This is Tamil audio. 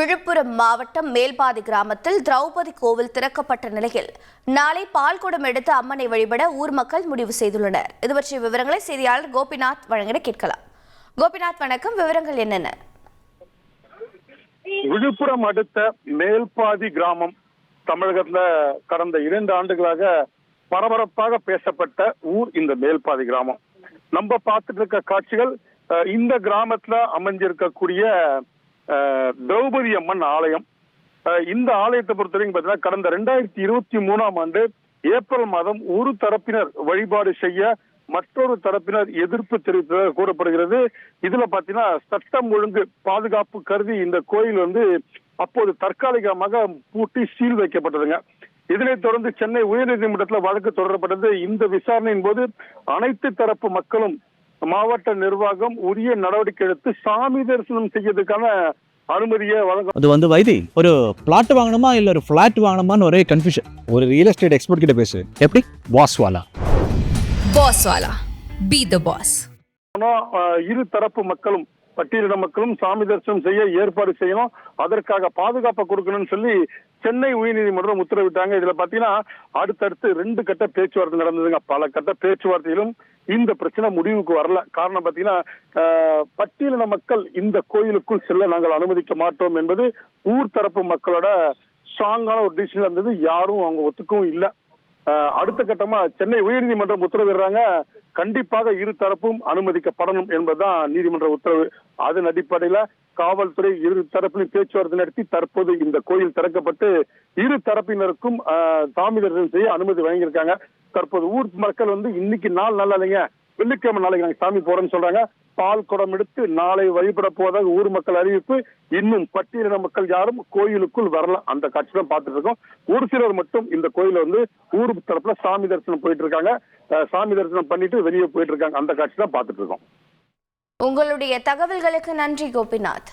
விழுப்புரம் மாவட்டம் மேல்பாதி கிராமத்தில் திரௌபதி கோவில் திறக்கப்பட்ட நிலையில் நாளை பால்குடம் எடுத்து அம்மனை வழிபட ஊர் மக்கள் முடிவு செய்துள்ளனர். இது பற்றிய விவரங்களை செய்தியாளர் கோபிநாத் வழங்கிட கேட்கலாம். கோபிநாத், வணக்கம். விவரங்கள் என்னென்ன? விழுப்புரம் அடுத்த மேல்பாதி கிராமம் தமிழகத்துல கடந்த 2 ஆண்டுகளாக பரபரப்பாக பேசப்பட்ட ஊர் இந்த மேல்பாதி கிராமம். நம்ம பார்த்துட்டு இருக்க காட்சிகள் இந்த கிராமத்துல அமைஞ்சிருக்கக்கூடிய திரௌபதி அம்மன் ஆலயம். இந்த ஆலயத்தை பொறுத்தவரைக்கும் பார்த்தீங்கன்னா கடந்த 2023ஆம் ஆண்டு ஏப்ரல் மாதம் ஒரு தரப்பினர் வழிபாடு செய்ய மற்றொரு தரப்பினர் எதிர்ப்பு தெரிவித்ததாக கூறப்படுகிறது. இதுல பாத்தீங்கன்னா சட்டம் ஒழுங்கு பாதுகாப்பு கருதி இந்த கோயில் அப்போது தற்காலிகமாக பூட்டி சீல் வைக்கப்பட்டதுங்க. இதனைத் தொடர்ந்து சென்னை உயர்நீதிமன்றத்தில் வழக்கு தொடரப்பட்டது. இந்த விசாரணையின் போது அனைத்து தரப்பு மக்களும் மாவட்ட நிர்வாகம் உரிய நடவடிக்கை எடுத்து சாமி தரிசனம் செய்யறதுக்கான அனுமதியை வழங்க. அது வைத்தி ஒரு பிளாட் வாங்கணுமா இல்ல ஒரு பிளாட் வாங்கணுமான்னு ஒரே கன்ஃபியூஷன். ஒரு ரியல் எஸ்டேட் எக்ஸ்பர்ட் கிட்ட பேசு. எப்படி? பாஸ்வாலா பி தி பாஸ். இரு தரப்பு மக்களும் பட்டியலின மக்களும் சாமி தரிசனம் செய்ய ஏற்பாடு செய்யணும், அதற்காக பாதுகாப்பை கொடுக்கணும்னு சொல்லி சென்னை உயர்நீதிமன்றம் உத்தரவிட்டாங்க. இதுல பாத்தீங்கன்னா அடுத்தடுத்து 2 கட்ட பேச்சுவார்த்தை நடந்ததுங்க. பல கட்ட பேச்சுவார்த்தையிலும் இந்த பிரச்சனை முடிவுக்கு வரல. காரணம் பாத்தீங்கன்னா பட்டியலின மக்கள் இந்த கோயிலுக்குள் செல்ல நாங்கள் அனுமதிக்க மாட்டோம் என்பது ஊர் தரப்பு மக்களோட ஸ்ட்ராங்கான ஒரு டிசிஷன் இருந்தது. யாரும் அவங்க ஒத்துக்கவும் இல்லை. அடுத்த கட்டமா சென்னை உயர்நீதிமன்றம் உத்தரவிடுறாங்க, கண்டிப்பாக இரு தரப்பும் அனுமதிக்கப்படணும் என்பதுதான் நீதிமன்ற உத்தரவு. அதன் அடிப்படையில காவல்துறை இரு தரப்பிலும் பேச்சுவார்த்தை நடத்தி தற்போது இந்த கோயில் திறக்கப்பட்டு இரு தரப்பினருக்கும் சாமி தரிசனம் செய்ய அனுமதி வழங்கியிருக்காங்க. தற்போது ஊர் மக்கள் இன்னைக்கு நாள் நல்லா இல்லைங்க, வெள்ளிக்கிழமை நாளைக்கு நாங்க சாமி போறோம்னு சொல்றாங்க. பால் குடம் எடுத்து நாளை வழிபட போவதாக ஊர் மக்கள் அறிவிப்பு. இன்னும் பட்டியலின மக்கள் யாரும் கோயிலுக்குள் வரலாம். அந்த காட்சி தான் பார்த்துட்டு இருக்கோம். ஒரு சிலர் மட்டும் இந்த கோயில ஊர் தரப்புல சாமி தரிசனம் போயிட்டு இருக்காங்க. சாமி தரிசனம் பண்ணிட்டு வெளியே போயிட்டு இருக்காங்க. அந்த காட்சி தான் பார்த்துட்டு இருக்கோம். உங்களுடைய தகவல்களுக்கு நன்றி கோபிநாத்.